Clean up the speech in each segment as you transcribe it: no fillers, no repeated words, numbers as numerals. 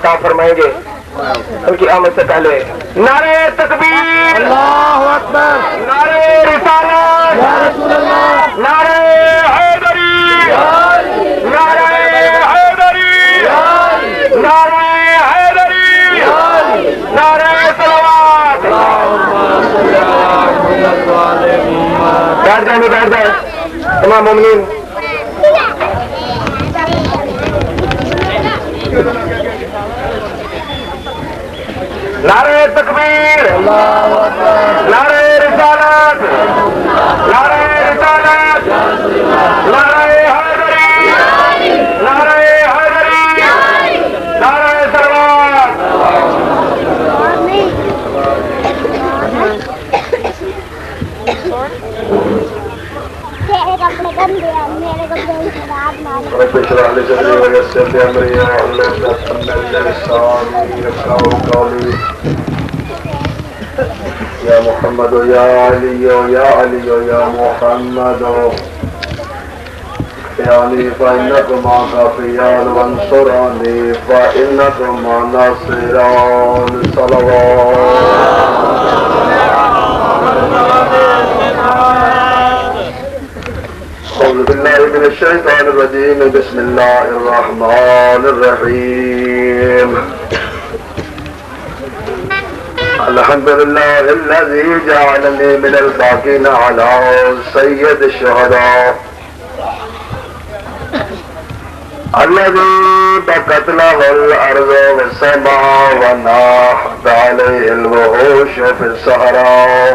عطا فرمائیں گے ان کی آمد سے پہلے نعرہ تکبیر، اللہ اکبر، نعرہ رسالت، یا رسول اللہ، نعرہ حیدری، نعرہ حیدری، نعرہ حیدری، نعرہ صلوات۔ بیٹھ جائیں بیٹھ جائیں تمام مومنین۔ نعرہ تکبیر، نعرہ رسالت، نعرہ رسالت، نعرہ حیدری، نعرہ حیدری، نعرہ صلوات۔ رب اشرح لي صدري ويسر لي امري واحلل عقدة من لساني يفقهوا قولي يا محمد يا علي يا علي يا محمد اكفياني فإنكما كافيان وانصرني فإنكما ناصران صلوات. أعوذ بالله من الشيطان الرجيم بسم الله الرحمن الرحيم. الحمد لله الذي جعلني من الباقين على سيد الشهداء الذي بكت له الأرض والسماء وناحت عليه الوحوش في الصحراء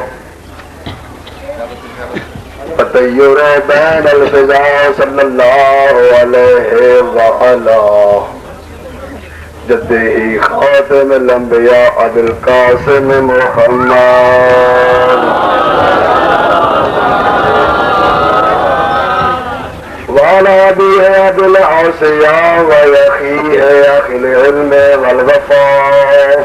الطيور بين الفضاء صلى الله عليه وعلى جده خاتم الانبياء ابي القاسم محمد وعلى ابيه ابي العاصية واخيه اخي العلم والوفاء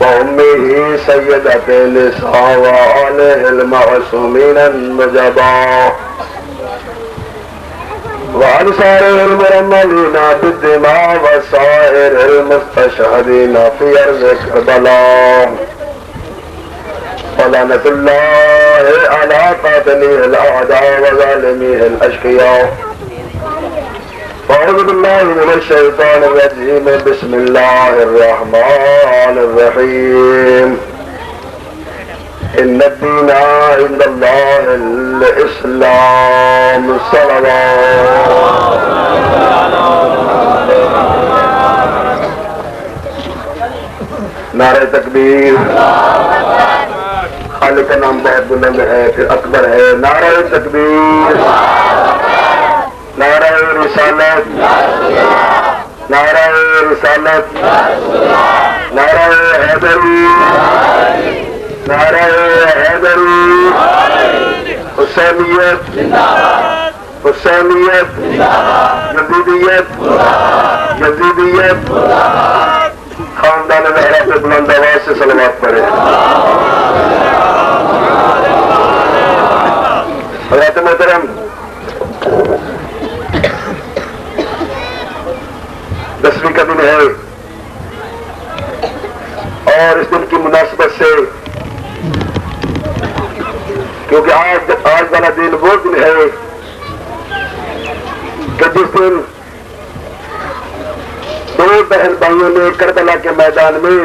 وأمه سيدة النساء وآله المعصومين النجباء وعن سائر المرملين بالدماء وسائر المستشهدين في أرض كربلاء ولعنة الله على قاتليه الأعداء وظالميه الأشقياء. أعوذ بالله من الشيطان الرجيم بسم الله الرحمن الرحيم. إن الدين عند الله الإسلام. صلوات. نعرہ تکبیر. خالق کا نام بہت بلند ہے پھر اکبر ہے. نعرہ تکبیر، نعرہ رسالت، نعرہ رسالت، نعرہ حیدری، نعرہ حیدری، حسینیت، حسینیت، یزیدیت، یزیدیت. خاندان زہرا پہ بلند آواز سے صلوات پڑھے. حضرات محترم، 10ویں کا دن ہے اور اس دن کی مناسبت سے کیونکہ آج والا دن وہ دن ہے کہ جس دن دو بہن بھائیوں نے کربلا کے میدان میں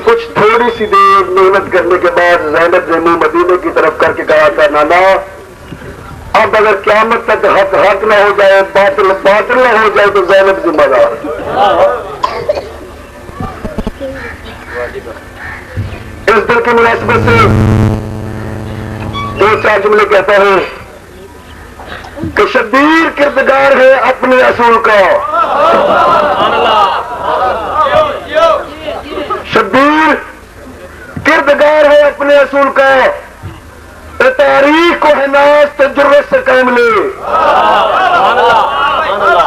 کچھ تھوڑی سی دیر محنت کرنے کے بعد زینب نے منہ مدینے کی طرف کر کے کہا تھا نانا اب اگر قیامت تک حق حق نہ ہو جائے باطل باطل نہ ہو جائے تو زینب ذمہ دار. اس دن کی مناسبت سے دو چار جملے کہتا ہوں کہ شبیر کردگار ہے اپنے اصول کا. شبیر کردگار ہے اپنے اصول کا. تاریخ کو ہے ناز تو جرت سے کام لے.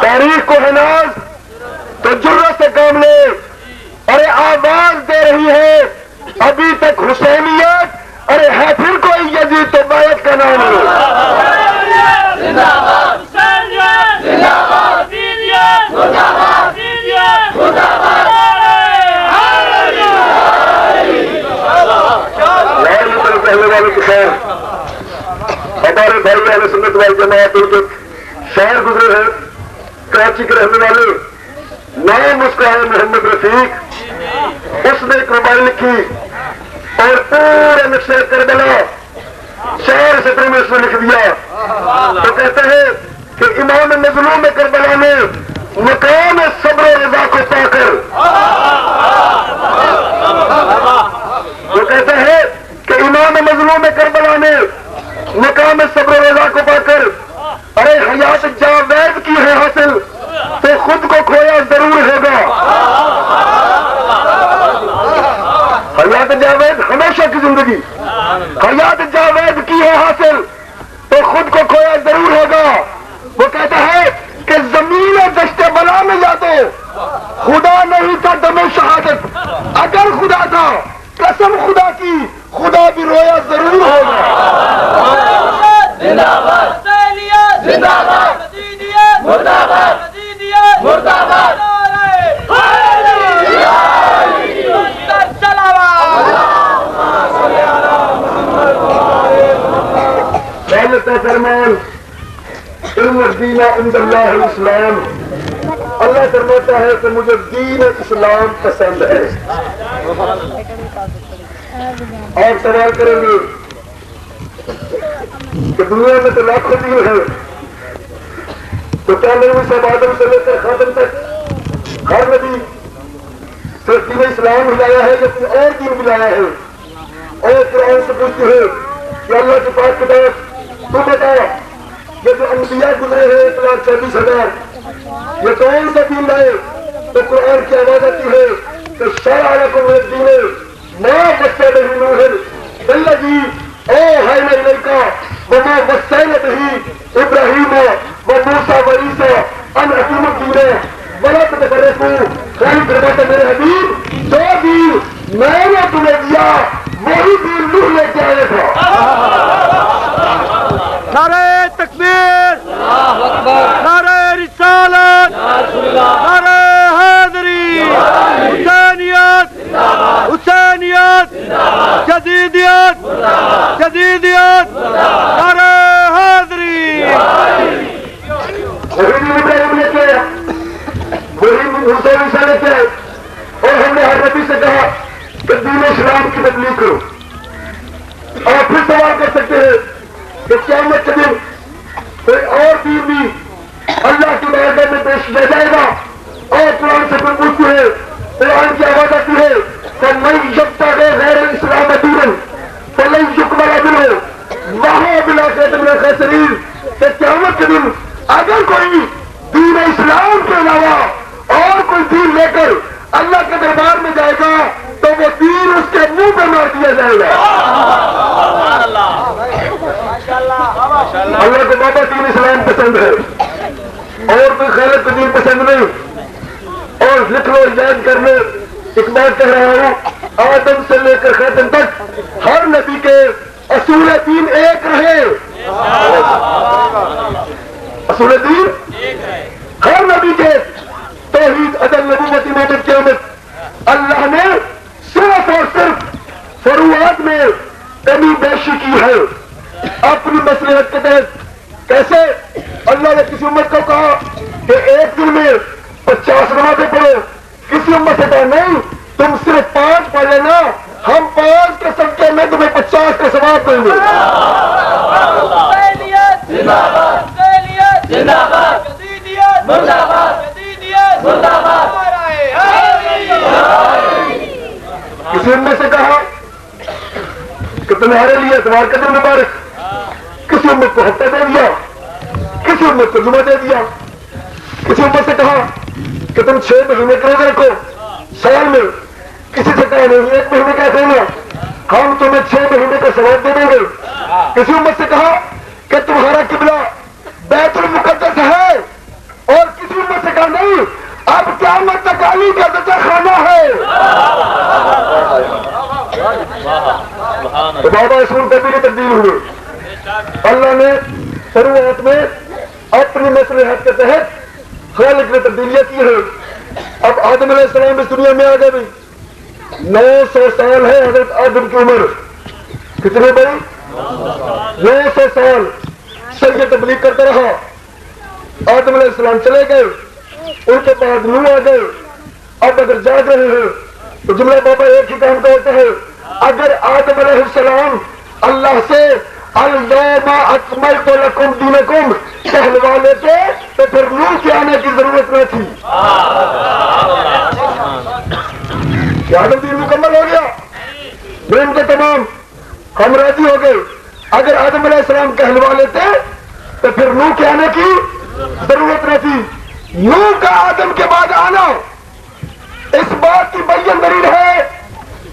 تاریخ کو ہے ناز تو جرت سے کام لے. ارے آواز دے رہی ہے ابھی تک حسینیت. ارے ہے پھر کوئی یزید تو بیعت کا نام لے. سنت والی جماعت ان کے شاعر گزرے ہیں کراچی کے رہنے والے، نام اس کا ہے محمد رفیق. اس نے ایک ربائی لکھی اور پورے نقشہ کربلا چار سطروں میں اس نے لکھ دیا. تو کہتے ہیں کہ امام مظلوم کربلا نے مقام صبر و رضا کو پا کر، وہ کہتے ہیں کہ امام مظلوم کربلا نے مقام صبر و رضا کو پا کر ارے حیات جاوید کی ہے حاصل تو خود کو کھویا ضرور ہوگا. حیات جاوید ہمیشہ کی زندگی، حیات جاوید کی ہے حاصل تو خود کو کھویا ضرور ہوگا. وہ کہتا ہے کہ زمین دشت بلا میں جا تو خدا نہیں تھا دم شہادت، اگر خدا تھا قسم خدا کی خدا بھی رویا ضرور ہوگا. زندہ باد زندہ باد مردہ باد مردہ باد. فرمان علم الدین عند اللہ الاسلام، اللہ فرماتا ہے کہ مجھے دین اسلام پسند ہے. آپ سوال کریں گے کہ دنیا میں تو لاکھوں دین ہے، تو کیا نبی صاحب آدم سے لے کر خاتم تک ہر نبی صرف دین اسلام ہلایا ہے یا کوئی اور دین ہلایا ہے؟ اور قرآن سے پوچھتے ہیں کہ اللہ کے پاس کتاب تو بتا یہ جو انبیاء گزرے ہیں 1,40,000 یہ کون سا دین لائے؟ تو قرآن کی آواز آتی ہے کہ شرع لکم من الدین ما وصى به نوح بالذی اوحینا الیک وما وصینا به ابراہیم وموسیٰ وعیسیٰ ان اقیموا الدین ولا تتفرقوا. خالد فرماتا میرے حبیب جو دین میں نے تمہیں دیا وہی دین نوح لے کے آئے تھا. نعرہ تکبیر، نعرہ رسالت، نعرہ حیدری، حسینیت حسینیت، جدیدیت جدیدیت، نعرہ حیدری. وہی ابراہیم نے کیا، وہی موسیٰ عیسیٰ نے کیا، اور ہم نے ہر نبی سے کہا کہ دین اسلام کی تبلیغ کرو. اور پھر سوال کر سکتے ہیں کہ قیامت کے دن کوئی اور دین بھی اللہ کی بارگاہ میں پیش کیا جائے گا. اور قرآن سے پھر پوچھتے ہیں، قرآن کی آواز آتی ہے کہ من یبتغی غیر الاسلام دینا فلن یقبل منہ وہو بالآخرۃ من الخاسرین. کہ قیامت کے دن اگر کوئی دین اسلام کے علاوہ اور کوئی دین لے کر اللہ کے دربار میں جائے گا تو وہ دین اس کے منہ پہ مار دیا جائے گا. اللہ کو بابا دین اسلام پسند ہے اور کوئی خیرت کو دین پسند نہیں. اور لکھ لو یاد کر لو، ایک بات کہہ رہا ہوں، آدم سے لے کر خاتم تک ہر نبی کے اصول دین ایک رہے. اصول دین ہر نبی کے توحید عدل نبوت امامت قیامت. اللہ نے صرف اور صرف فروعات میں کمی بیشی کی ہے اپنی مصلحت کے تحت. کیسے؟ اللہ نے کسی امت کو کہا کہ ایک دن میں 50 نمازیں پڑھو، کسی امت سے کہا نہیں تم صرف 5 پڑھ لینا، ہم 5 کے صدقے میں تمہیں 50 کا ثواب دیں گے. کسی امت سے کہا کہ تمہارے لیے اتوار کا دن مبارک، کسی امت کو ہفتہ دے دیا، کسی امت کو جمعہ دے دیا. کسی امت سے کہا کہ تم 6 مہینے کے روزے رکھو سال میں، کسی سے کہا نہیں 1 مہینے کا کہنا، ہم تمہیں 6 مہینے کا ثواب دے دیں گے. کسی امت سے کہا کہ تمہارا قبلہ بیت المقدس ہے، اور کسی امت سے کہا نہیں اب قیامت تک علی کا ذکر خانہ ہے. تو بابا اسکول کبھی نہیں تبدیل ہوئے. اللہ نے شروعات میں اپنی مصلحت کے تحت خالق نے تبدیلیاں کی ہیں. اب آدم علیہ السلام اس دنیا میں آ گئے. 900 سال ہے حضرت آدم کی عمر. کتنے بڑی؟ 900 سال. صحیح تبلیغ کرتا رہا. آدم علیہ السلام چلے گئے, ان کے بعد نوح آ گئے. اب اگر جاگ رہے ہیں تو جملہ بابا ایک ہی کام کا ہوتا ہے. اگر آدم علیہ السلام اللہ سے اليوم اکملت لکم دینکم کہلوا لیتے تو پھر نوح کے آنے کی ضرورت نہ تھی. کیا آدم دین مکمل ہو گیا, دین کے تمام ہم راضی ہو گئے. اگر آدم علیہ السلام کہلوا لیتے تو پھر نوح کے آنے کی ضرورت نہ تھی. نوح کا آدم کے بعد آنا اس بات کی بین دلیل ہے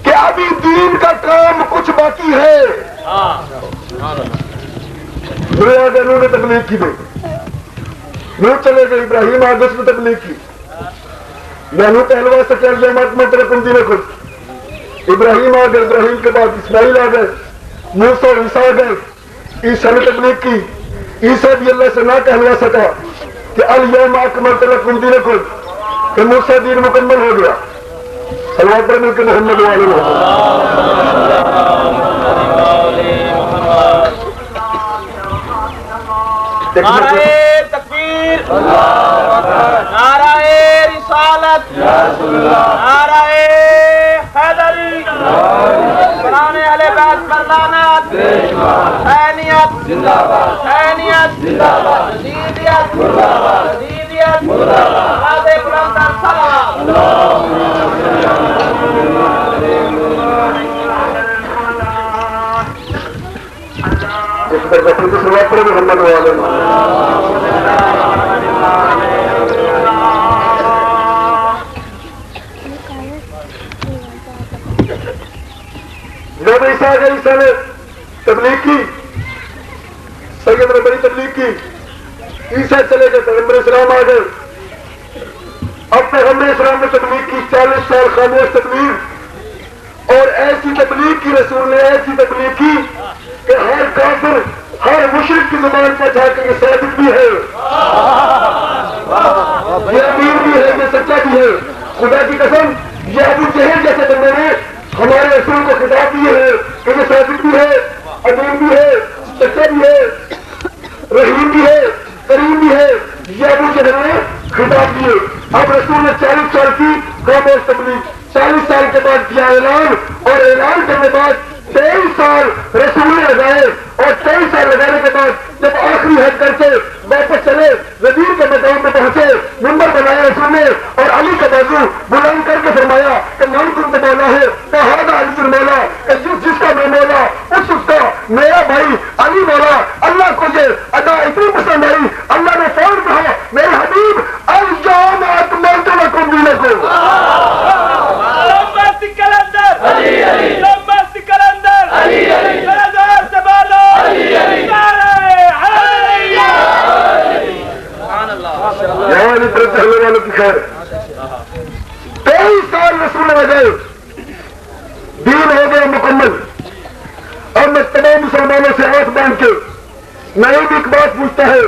کہ ابھی دین کا کام کچھ باقی ہے. نوح نے تبلیغ کی نہیں, نوح چلے گئے, ابراہیم آگے اس نے تبلیغ کی. نوح کہلوا سکے اکملت لکم دینکم, ابراہیم آ گئے, ابراہیم کے بعد اسماعیل آ گئے, موسیٰ اور عیسیٰ آ گئے. عیسیٰ نے تبلیغ کی. عیسیٰ بھی اللہ سے نہ کہلوا سکا کہ الیوم اکملت لکم دینکم, کہ موسیٰ دین مکمل ہو گیا. صلوات پر مل کے محمد والے نعرہ تکبیر, نعرہ رسالت, نعرہ حیدری, قرآن اہل بیت پر لعنت, حسینیت حسینیت, یزیدیت یزیدیت, جہاد بلند السلام. صلوات پر محمد والے جب عیسیٰ آ گئے, عیسیٰ نے تبلیغ کی, سید نے بڑی تبلیغ کی. عیسیٰ چلے گئے, پیغمبر اسلام آ گئے. اب پیغمبر اسلام نے تبلیغ کی, 40 سال خاموش تبلیغ, اور ایسی تبلیغ کی رسول نے, ایسی تبلیغ کی کہ ہر کافر ہر مشرک کی زبان پر جا کے یہ صادق بھی ہے, یہ امین بھی ہے, یہ سچا بھی ہے. خدا کی قسم یہ ابو جہل جیسے بندے نے ہمارے رسول کو خطاب دیے ہیں کہ یہ صادق بھی ہے, امین بھی ہے, سچا بھی ہے, رحیم بھی ہے, کریم بھی ہے. یہ ابو جہل نے خطاب دیے. اب رسول نے 40 سال کی خاموش تبلیغ, 40 سال کے بعد کیا اعلان, اور اعلان کرنے بعد 23 سال رسول نے لگائے, اور 23 سال لگانے کے بعد جب آخری حج کر کے واپس چلے, غدیر کے مقام پہ پہنچے, ممبر بنایا رسول نے, اور علی کا بازو بلند کر کے فرمایا کہ من کنت مولا ہے فہذا علی المولا, کہ جس کا میں مولا اس کا میرا بھائی علی مولا. اللہ کو یہ ادا اتنی پسند آئی, اللہ نے فوراً کہا میرے حبیب اليوم اکملت لکم دینکم. چلنے والوں کی خیر. 23 سال رسول لگائے, دین ہو گیا مکمل. اور میں تمام مسلمانوں سے ہاتھ باندھ کے میں ایک بات پوچھتا ہے,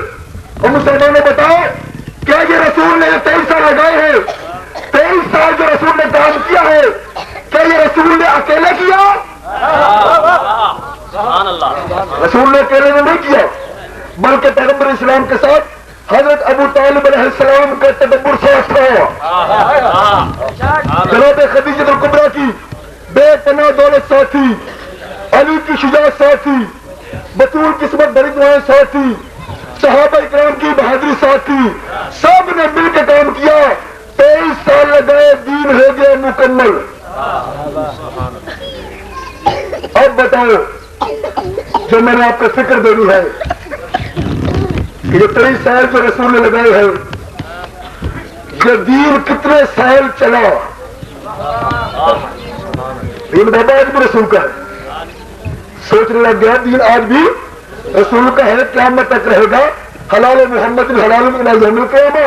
اور مسلمانوں بتاؤ کیا یہ رسول نے 23 سال لگائے ہیں, 23 سال جو رسول نے کام کیا ہے, کیا یہ رسول نے اکیلے کیا؟ رسول نے اکیلے نے نہیں کیا, بلکہ پیغمبر اسلام کے ساتھ حضرت ابو طالب علیہ السلام کا تدبر ساتھ تھا. جناب خدیجہ الکبریٰ کی بے پناہ دولت ساتھ تھی, علی کی شجاعت ساتھ تھی, بطول قسمت بڑی دعائیں ساتھ تھی, صحابہ اکرام کی بہادری ساتھ تھی, سب نے مل کے کام کیا. 23 سال لگائے, دین ہو گیا مکمل. اب بتاؤ جو میں نے آپ کو فکر دینی ہے کہ یہ 23 سال جو رسول نے لگائے ہیں, یہ دین کتنے سال چلا؟ دین بابا آج بھی رسول کا ہے. سوچنے لگ گیا دین آج بھی رسول کا ہے, قیامت تک رہے گا. حلال محمد حلال الی یوم القیامہ,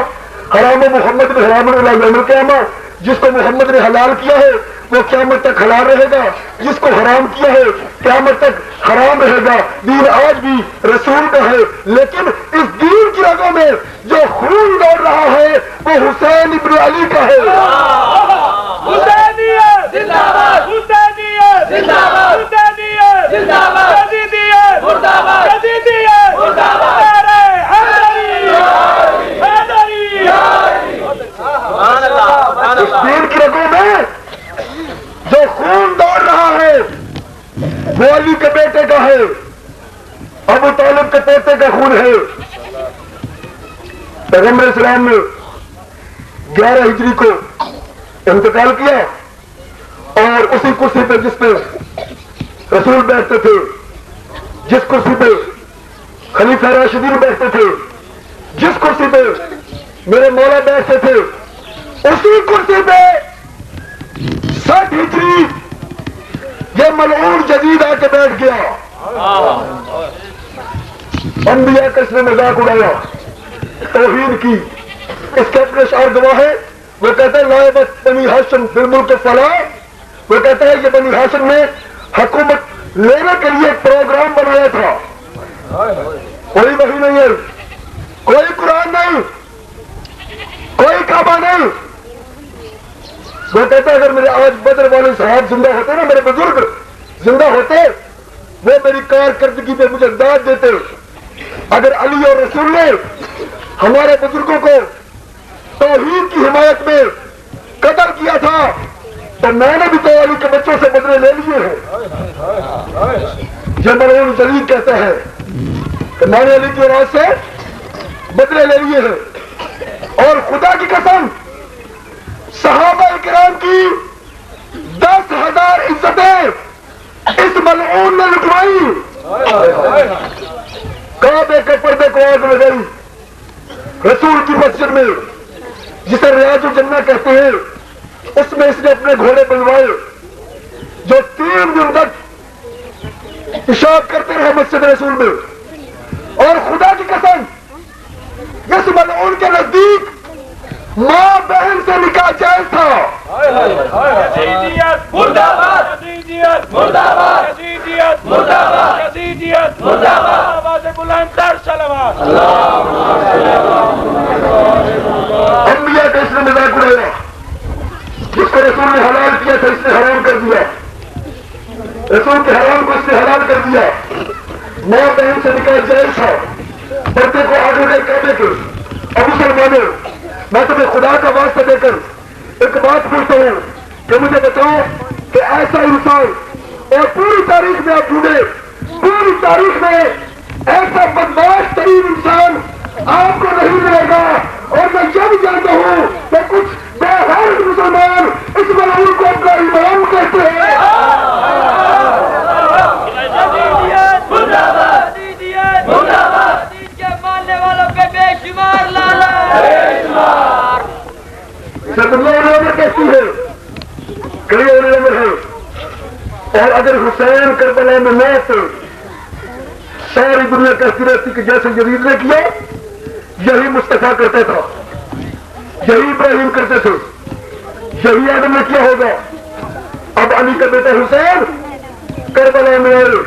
حرام محمد حرام الی یوم القیامہ. جس کو محمد نے حلال کیا ہے وہ قیامت تک حلال رہے گا, جس کو حرام کیا ہے قیامت تک حرام رہے گا. دین آج بھی رسول کا ہے, لیکن اس دین کی رگوں میں جو خون دوڑ رہا ہے وہ حسین ابن علی کا ہے. حسینیت زندہ باد, حسینیت زندہ باد, حسینیت زندہ باد, یزیدیت مردہ باد, یزیدیت مردہ باد. علی کے بیٹے کا ہے، ابو طالب کے پوتے کا خون ہے۔ پیغمبر اسلام نے 11 ہجری کو انتقال کیا اور اسی کرسی پہ جس پہ رسول بیٹھتے تھے، جس کرسی پہ خلیفہ راشدین بیٹھتے تھے، جس کرسی پہ میرے مولا بیٹھتے تھے، اسی کرسی پہ 60 ہجری یہ ملعون جدید آ کے بیٹھ گیا۔ انبیاء کا اس نے مذاق اڑایا، توہین کی۔ اس کے اپنے اشعار گواہ ہے، وہ کہتا ہے لائبت بنی ہاشم فی الملک فلاح، وہ کہتا ہے یہ بنی ہاشم نے حکومت لینے کے لیے ایک پروگرام بنایا تھا۔ کوئی وحی نہیں ہے، کوئی قرآن نہیں، کوئی کعبہ نہیں۔ وہ کہتا ہے اگر میرے آج بدر والے صاحب زندہ ہوتے نا، میرے بزرگ زندہ ہوتے، وہ میری کارکردگی پہ مجھے داد دیتے۔ اگر علی اور رسول نے ہمارے بزرگوں کو توحید کی حمایت میں قتل کیا تھا تو میں نے بھی تو علی کے بچوں سے بدلے لے لیے ہیں۔ جب ملعون جدید کہتا ہے کہ میں نے علی کی اولاد سے بدلے لے لیے ہیں، اور خدا کی قسم صحابہ کرام کی 10,000 عزتیں اس ملعون نے لٹوائی۔ کعبے کے پردے کو آگ لگائی، رسول کی مسجد میں جسے ریاض الجنہ کہتے ہیں اس میں اس نے اپنے گھوڑے بلوائے جو 3 دن تک پیشاب کرتے رہے مسجد رسول میں۔ اور خدا کی قسم اس ملعون کے نزدیک ماں بہن سے نکاح جائز تھا۔ یزیدیت مردہ باد، یزیدیت مردہ باد، یزیدیت مردہ باد، یزیدیت مردہ باد۔ آواز بلند تر صلوات۔ انبیاء کا اس نے مذاق اڑایا، جس کو رسول نے حلال کیا تھا اس نے حرام کر دیا، رسول کے حرام کو اس نے حلال کر دیا۔ ماں بہن سے نکاح جائز تھا، پردے کو آگے لے کعبے کے۔ اب مسلمانوں، میں تمہیں خدا کا واسطہ دے کر ایک بات پوچھتا ہوں کہ مجھے بتاؤ کہ ایسا انسان، اور پوری تاریخ میں آپ ڈھونڈے، پوری تاریخ میں ایسا بدماش ترین انسان آپ کو نہیں ملے گا۔ اور میں یہ بھی جانتا ہوں کہ کچھ بے غیرت مسلمان اس ملعون کو اپنا امام کہتے ہیں۔ یزیدیت مردہ باد، یزیدیت مردہ باد، یزید کے ماننے والوں کے بے شمار لالا، بے شمار۔ صلی اللہ علیہ وسلم کہتی ہے، کئی علماء ہے، اور اگر حسین کربلا میں نہ تو ساری دنیا کہتی رہتی کہ جیسے یزید نے کیا یہی مصطفیٰ کرتا تھا، یہی ابراہیم کرتے تھے، یہی آدم نے کیا ہوگا۔ اب علی کا بیٹا حسین کربلا میں آئے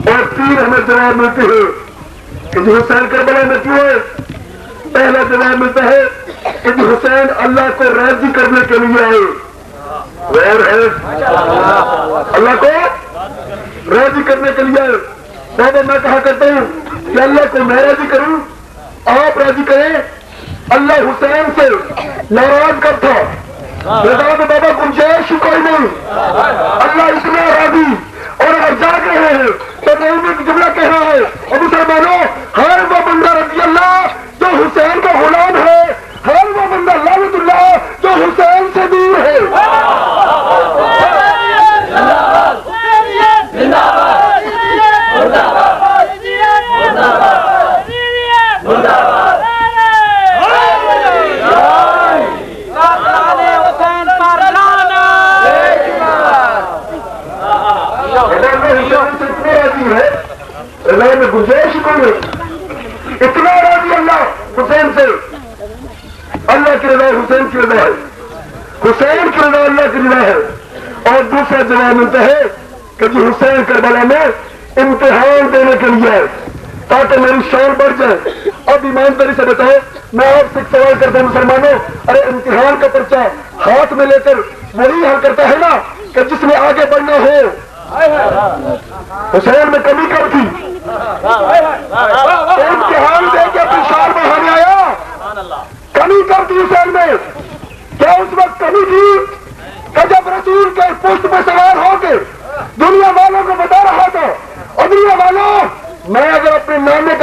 اور 3 ہمیں جواب ملتی ہے کہ جو حسین کربلا میں کیوں ہے۔ پہلا جواب ملتا ہے کہ جو حسین اللہ کو راضی کرنے کے لیے آئے، غیر ہے اللہ کو راضی کرنے کے لیے آئے۔ بابا میں کہا کرتا ہوں کہ اللہ کو میں راضی کروں، آپ راضی کریں۔ اللہ حسین سے ناراض کب تھا؟ بابا گنجائش کوئی نہیں، اللہ اس میں راضی۔ اور اگر جاگ رہے ہیں تو نعمت کی جملہ کہہ رہا ہے، اور مسلمانوں ہر وہ بندہ رضی اللہ جو حسین کا غلام ہے، ہر وہ بندہ لعنت اللہ جو حسین سے دور ہے۔ اللہ میں گنجائش کوئی اتنا راضی اللہ حسین سے، اللہ کی رضا حسین کی رضا ہے، حسین کی رضا اللہ کی رضا ہے۔ اور دوسرا جواب ملتا ہے کہ جو حسین کربلا میں امتحان دینے کے لیے ہے تاکہ میری شان بڑھ جائے۔ اب ایمانداری سے بتائے، میں آپ سے ایک سوال کرتا ہوں مسلمانوں، ارے امتحان کا پرچہ ہاتھ میں لے کر وہی حل کرتا ہے نا کہ جس میں آگے بڑھنا ہو۔ حسین میں کمی کم تھی، امتحان دے کے اپنی شان بڑھانے آیا، کمی کم تھی حسین میں۔ کیا اس وقت کمی تھی کہ جب رسول کے پشت پہ سوار ہو کے دنیا والوں کو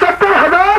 70,000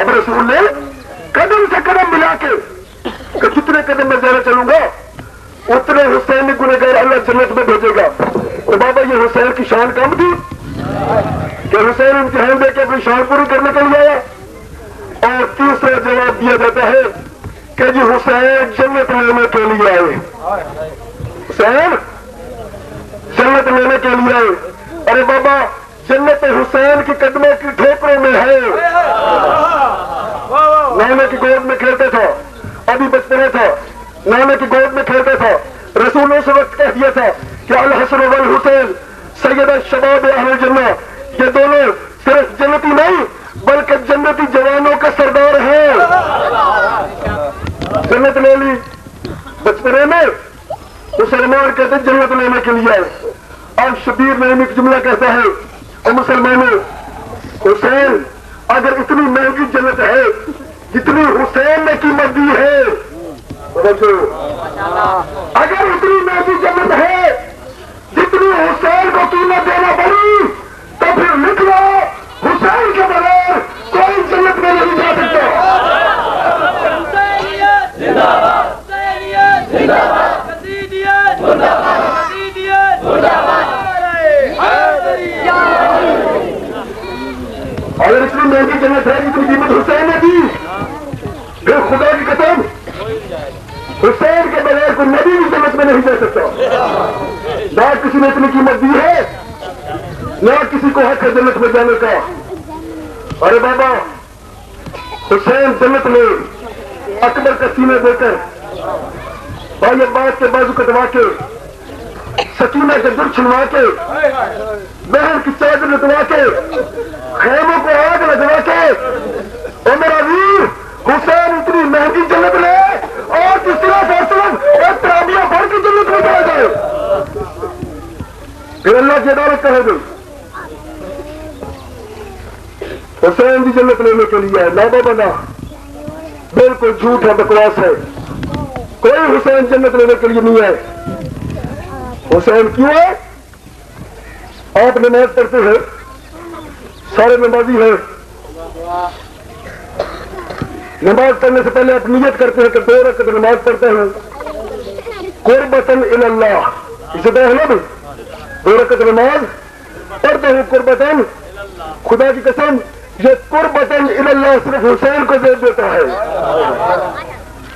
اب رسول نے قدم سے قدم ملا کے کہ جتنے قدم میں زیادہ چلوں گا اتنے حسین گنہگار اللہ جنت میں بھیجے گا. تو بابا یہ حسین کی شان کم تھی کہ حسین امتحان دے کے اپنی شان پوری کرنے کے لیے آیا. اور تیسرا جواب دیا جاتا ہے کہ جی حسین جنت لینے کے لیے آئے. حسین جنت لینے کے لیے آئے. ارے بابا جنت حسین کی قدموں کی ٹھوکروں میں ہے. نانے کی گود میں کھیلتے تھا, ابھی بچپنا تھا, نانے کی گود میں کھیلتا تھا. رسول نے اس وقت کہہ دیا تھا کہ الحسن والحسین سید شباب اہل جنہ, یہ دونوں صرف جنتی نہیں بلکہ جنتی جوانوں کا سردار ہے. جنت لے لی بچپنے میں, مسلمان کہتے جنت لینے کے لیے آئے. اب شبیر میں ایک جملہ کہتا ہے اور مسلمانوں حسین اگر اتنی مہنگی جنت ہے جتنی حسین نے قیمت دی ہے, اگر اتنی مہنگی جنت ہے جتنی حسین کو قیمت دینا پڑی تو پھر لکھ لو حسین کے بغیر کوئی جنت میں نہیں جا سکتا. اگر اتنی مہنگی جنت ہے جتنی قیمت حسین نے دی, پھر خدا کی قسم حسین کے بغیر کوئی نبی بھی جنت میں نہیں جا سکتا. نہ کسی نے اتنی قیمت دی ہے نہ کسی کو حق ہے جنت میں جانے کا. ارے بابا حسین جنت میں اکبر کا سینے دے کر بھائی عباس کے بازو کٹوا کے سکینہ کے در چھلوا کے بہن کی چادر لٹوا کے خیموں کو آگ لگوا کے اور میرا ویر حسین اتنی مہنگی جنت لے اور تیسرا فیصلہ ایک ترابیاں بھر کی جنت میں چلا جائے, پھر اللہ کی عدالت کہے گئی. حسین کی جنت لینے کے لیے لا بابا نہ, بالکل جھوٹ ہے, بکواس ہے. کوئی حسین جنت لینے کے لیے نہیں ہے. حسین کیوں ہے؟ آپ نماز پڑھتے ہیں, سارے نمازی ہیں, نماز پڑھنے سے پہلے آپ نیت کرتے ہیں کہ 2 رکعت نماز پڑھتے ہیں قربتاً الی اللہ. اسے تو ہے نا بھائی, 2 رکعت نماز پڑھتے ہیں قربتاً, خدا کی قسم یہ قربتاً الی اللہ صرف حسین کو دے دیتا ہے.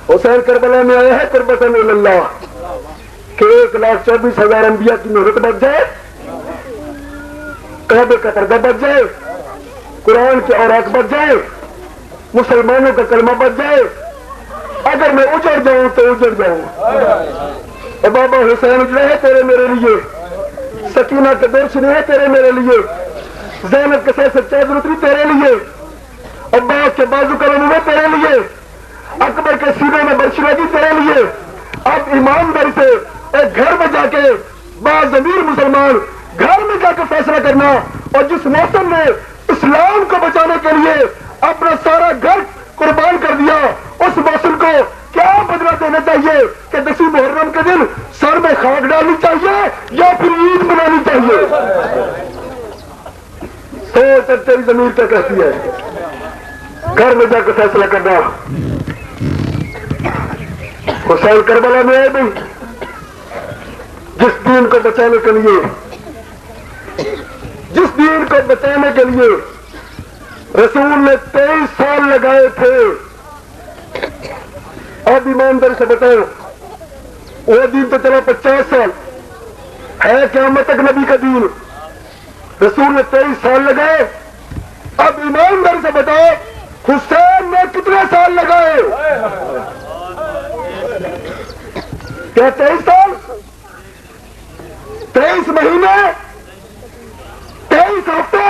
حسین کربلا میں آیا ہے قربتاً الی اللہ کہ 1,24,000 انبیاء کی نوبت بچ جائے, کعبے کا پردہ بچ جائے, قرآن کے اوراق بچ جائے, مسلمانوں کا کلمہ بچ جائے. اگر میں اجڑ جاؤں تو اجڑ جاؤں. اور بابا حسین اجڑے ہے تیرے میرے لیے, سکینہ کے درشن ہے تیرے میرے لیے, زینب کے سر سے چادر اتری تیرے لیے, عباس کے بازو قلم ہوئے تیرے لیے, اکبر کے سینے میں برش لگی تیرے لیے. اب ایمانداری سے ایک گھر میں جا کے باضمیر مسلمان گھر میں جا کے فیصلہ کرنا, اور جس موسم نے اسلام کو بچانے کے لیے اپنا سارا گھر قربان کر دیا اس موسم کو کیا بدلہ دینا چاہیے کہ 10 محرم کے دن سر میں خاک ڈالنی چاہیے یا پھر عید منانی چاہیے؟ سوچ اب تیری زمین کیا کہتی ہے. گھر میں جا کے فیصلہ کرنا. حسین کربلا میں آئے نہیں, جس دین کو بچانے کے لیے, جس دین کو بچانے کے لیے رسول نے 23 سال لگائے تھے. اب ایمانداری سے بتاؤ وہ دین تو چلا 50 سال ہے, قیامت تک نبی کا دین, رسول نے 23 سال لگائے. اب ایمانداری سے بتاؤ حسین نے کتنے سال لگائے؟ کیا 23 سال, 23 مہینے, 23 ہفتے,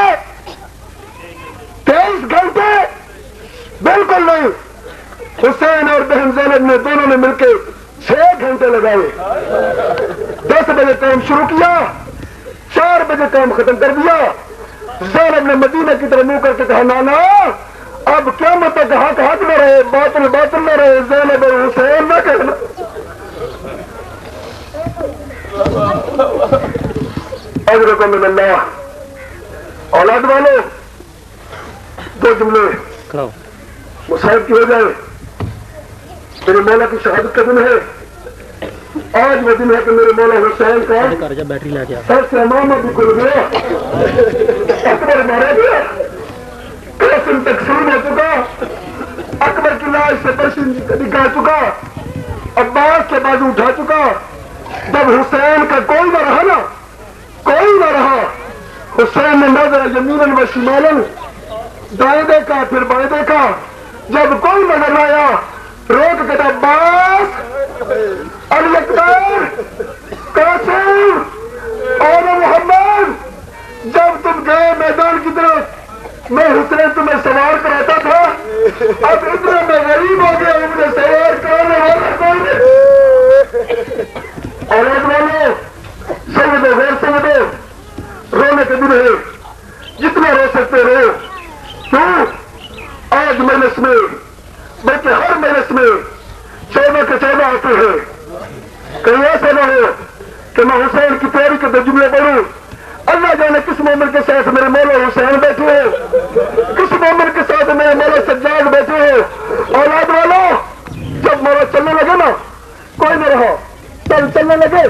23 گھنٹے؟ بالکل نہیں. حسین اور بہن زینب نے دونوں نے مل کے 6 گھنٹے لگائے. 10 بجے کام شروع کیا, 4 بجے کام ختم کر دیا. زینب نے مدینہ کی طرف منہ کر کے کہا نانا اب کیا مطلب حق حق نہ رہے, باطل باطل نہ رہے, زینب اور حسین نہ کہنا. اجرکم من اللہ. اولاد والو 2 جملے مصائب کی ہو جائے. میرے مولا کی شہادت کا دن ہے. آج وہ دن ہے کہ میرے مولا حسین کا سر سے امامہ بھی کھل گیا. اکبر مارا گیا. قاسم تقسیم ہو چکا. اکبر کی لاش سے برشی نکال چکا. عباس کے بازو اٹھا چکا. جب حسین کا کوئی نہ رہا نا, کوئی نہ رہا, حسین نے نظر یمیناً و شمالاً, دائیں دیکھا پھر بائیں دیکھا. جب کوئی نظر نہ آیا روک کے عباس, علی اکبر, قاسم اور محمد, جب تم گئے میدان کی طرف میں حسین تمہیں سوار کراتا تھا. اب اتنا میں غریب ہو گیا ہوں, مجھے سوار کرانے والا کوئی نہیں. اور ایک والے سمجھو غیر سمجھو, رونے کے دن ہے, جتنا رو سکتے رہو. کیوں آج مجلس میں بلکہ ہر مجلس میں 14 کے 14 آتے ہیں. کہیں ایسا نہ ہو کہ میں حسین کی پیاری کے دو جملے پڑھوں. اللہ جانے کس مومن کے ساتھ میرے مولا حسین بیٹھے ہو, کس مومن کے ساتھ میرے مولا سجاد بیٹھے ہو. اولاد والوں, جب مولا چلنے لگے نا کوئی نہ رہا, تب چلنے لگے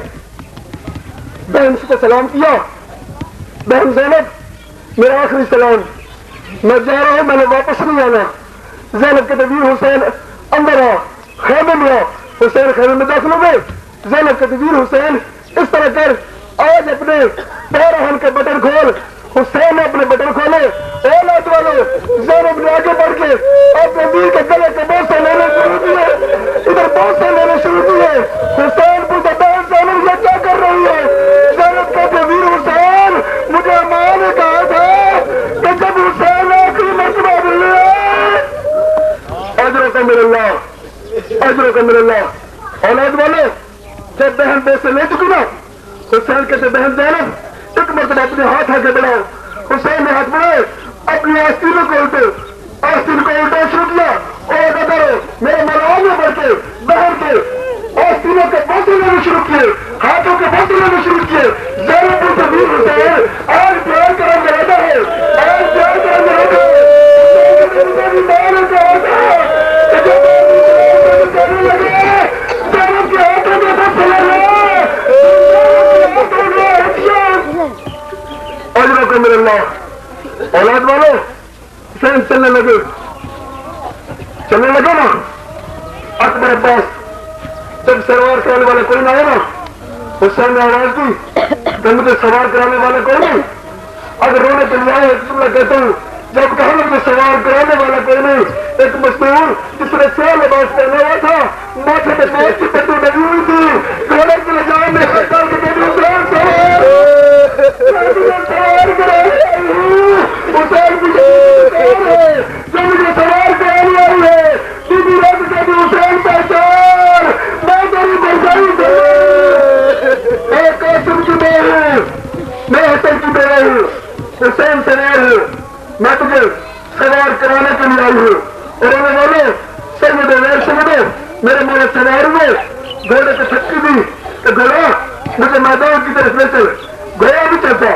بہن سے سلام کیا. بہن زینب میرا آخری سلام, میں جا رہا ہوں, میں نے واپس نہیں آنا. زینب کے تدبیر حسین اندر آ, خیمے میں آ. حسین خیمے میں داخل ہو گئے. زینب کے تدبیر حسین اس طرح کر, آج اپنے پیرہن کے بٹن کھول. حسین نے اپنے بٹن کھولے. اولاد والے, زینب نے آگے بڑھ کے اپنے دل کے گلے کے بوسے لینے شروع کیے. ادھر بوسے لینے شروع کیے. حسین پوچھا بہن زینب یہ کیا کر رہی ہے؟ زینب کے تدبیر حسین مجھے ماں نے کہا تھا کہ جب حسین آخری مرتبہ ملے اجروں کا میرے اللہ, اجروں کا میرے اللہ. اولاد والے, جب بہن بوسے لے چکی نا, حسین کہتے بہن زینب ایک مرتبہ اپنے ہاتھ آگے بڑھاؤ. حسین نے ہاتھ بڑھائے, اپنی آستینوں کو الٹے, آستین کو الٹا شروع کیا. اور کرو میرے مولا آگے بڑھ کے بہن کے آستینوں کے بوسے لینے شروع کیے, ہاتھوں کے بوسے لینے شروع کیے. زینب کو تدبیر حسین آج پیار کریں گے رہتا ہے, آج پیار کریں گے رہتا ہے. میرے اللہ, اولاد والے حسین چلنے لگے نا. اکبر عباس جب سوار کرانے والے کوئی نہ آئے نا, حسین نے آواز دی کہ مجھے سوار کرانے والے کوئی نہیں. اگر رونے کے لیے آئے تو میں کہتا ہوں جب کہا مجھے سوار کرانے والا کوئی نہیں, ایک مزدور جس نے سیاہ لباس پہنا ہوا تھا, ماتھے میں پیٹ کی پٹی لگی ہوئی تھی, گھوڑے کے لے جانے میں سرکار کے بیٹی حسین سوار کرانے حسین مجھے جو مجھے سوار کرانے والی ہے, بیبی رات کے حسین پہچان, میں تیری بردائی دوں. میں قاسم کی بے ہوں, میں حسن کی بے ہوں, حسین سوار ہوں, میں تجھے سوار کرانے کے لیے آئی ہوں. اور انہوں نے سمجھے غیر سمجھے میرے مولا سوار ہوئے, گھوڑے کو چھٹکی دی کہ گھوڑا مجھے میدان کی طرف لے چل. گھوڑا بھی چلتا,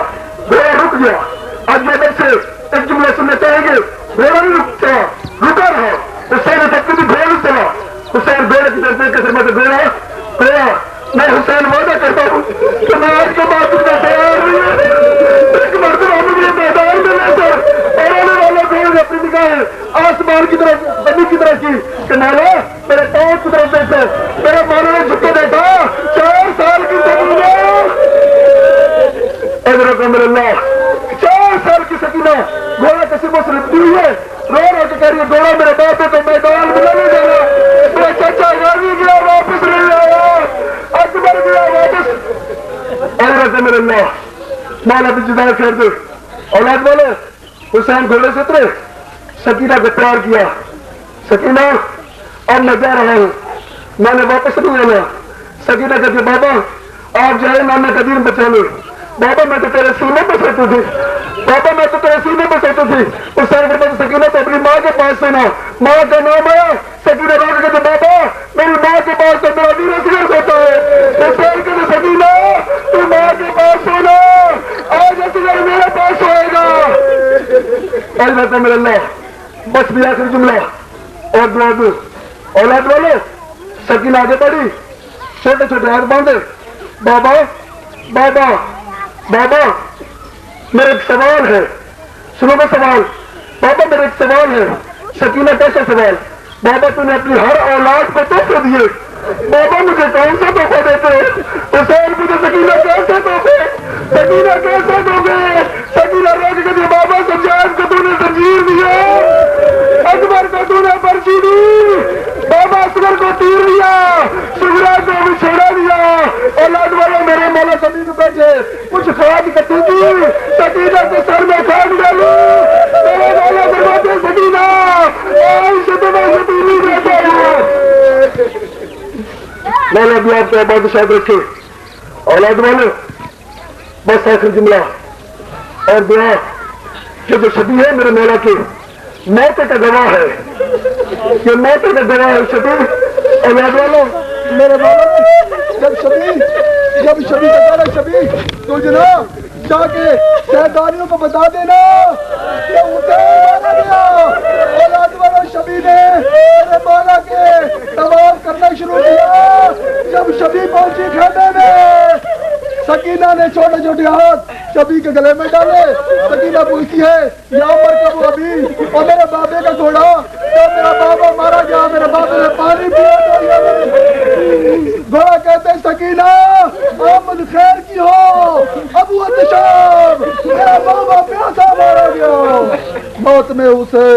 گھوڑا رک گیا. آج میں سے ایک جملہ سننا چاہیں گے, گھوڑا نہیں رکتا, رکا رہا. حسین نے چھٹکی دی, گھوڑا نہیں چلا. حسین گھوڑے کی طرف دیکھ کے میں سے گھوڑا, میں حسین وعدہ کرتا ہوں کہ میں آج کے بعد تجھے سوار نہیں ہے. ایک مرتبہ مجھے میدان میں لے کر اور آنے والا گھوڑے اپنی نگاہیں آسمان کی طرف, زمین کی طرف کی کہ مولا میرے پاؤں کی طرف دیکھو. میرے مولا نے جھک کے دیکھا 4 سال کی سکینہ, ادھر کو میرے اللہ 4 سال کی سکینہ گھوڑا کسی کو لپٹی ہوئی ہے, رو رو کے کہہ رہی ہے گھوڑا میرے باپ ہے تو میدان میں نہیں جانا. میرا چچا غازی گیا واپس نہیں آیا, اکبر گیا واپس. ادھر کو میرے اللہ مولا بھی جدا کر دے. اولاد والے, حسین گھوڑے سے اترے, سکینہ کو پیار کیا. سکینہ اب میں جا رہا ہوں, میں نے واپس نہیں آنا. سکینہ کہتی بابا آپ جائے نام قدیر بچانے. بابا میں تو تیرے سینے پہ سوتی تھی, بابا میں تو تیرے سینے پہ سوتی تھی. اس طرح سے سکینہ تو اپنی ماں کے پاس سے نا, ماں کا نام آیا. سکینہ راہ کہتے بابا میری ماں کے پاس تو میرا ویر اصغر سوتا ہے. حسین کہتے سکینہ تو ماں کے پاس سونا, آج اصغر میرے پاس سوئے گا. میرے اللہ بس بھی آخری جملہ, اور دعا دو اولاد والے سکینہ آگے بڑھی چھوٹے چھوٹے ہاتھ باندھے بابا بابا بابا میرا ایک سوال ہے سنو گا سوال بابا میرا ایک سوال ہے سکینہ کیسا سوال بابا تم نے اپنی ہر اولاد کو تحفے دیے بابا مجھے کون سا تحفہ دیتے حسین مجھے سکینہ کیسے دوگے سکینہ کیسے دوگے سکینہ روک کے دیا بابا سجاد کو تو نے زنجیر دیا اکبر کو تو نے پرچی دی بابا اصغر کو تیر دیا سغرا کو بھی چھوڑا دیا اولاد والے میرے مولا زمین پہ بیٹھے کچھ خواہد کٹی تھی سکینہ کے سر میں کھاگ ڈالی میرے مولا دروازے سکینہ آئی شتبہ شتیلی بیٹھا مولا بھی آپ کے عباد شاید رکھے اولاد والے بس آخر جملہ اور دعا کہ جو شبی ہے میرے مولا کے موت کا گواہ ہے یہ موت کا گواہ ہے شبی اولاد والوں میرے مولا جب شبی کا کہنا شبی تو جناب جا کے شہدانیوں کو بتا دینا کہ حسین مارا گیا اولاد والوں شبی نے میرے مولا کے طواف کرنا شروع کیا جب شبی پہنچی کھانے میں سکینہ نے چھوٹے چھوٹے ہاتھ شبی کے گلے میں ڈالے سکینہ پوچھتی ہے یا عمر کا وہ ابھی اور میرے بابے کا گھوڑا جب میرا بابا مارا گیا میرے بابے نے پانی پیا گھوڑا کہتے سکینہ آمد خیر کی ہو ابو اتشاب میرا بابا پیاسا مارا گیا موت میں اسے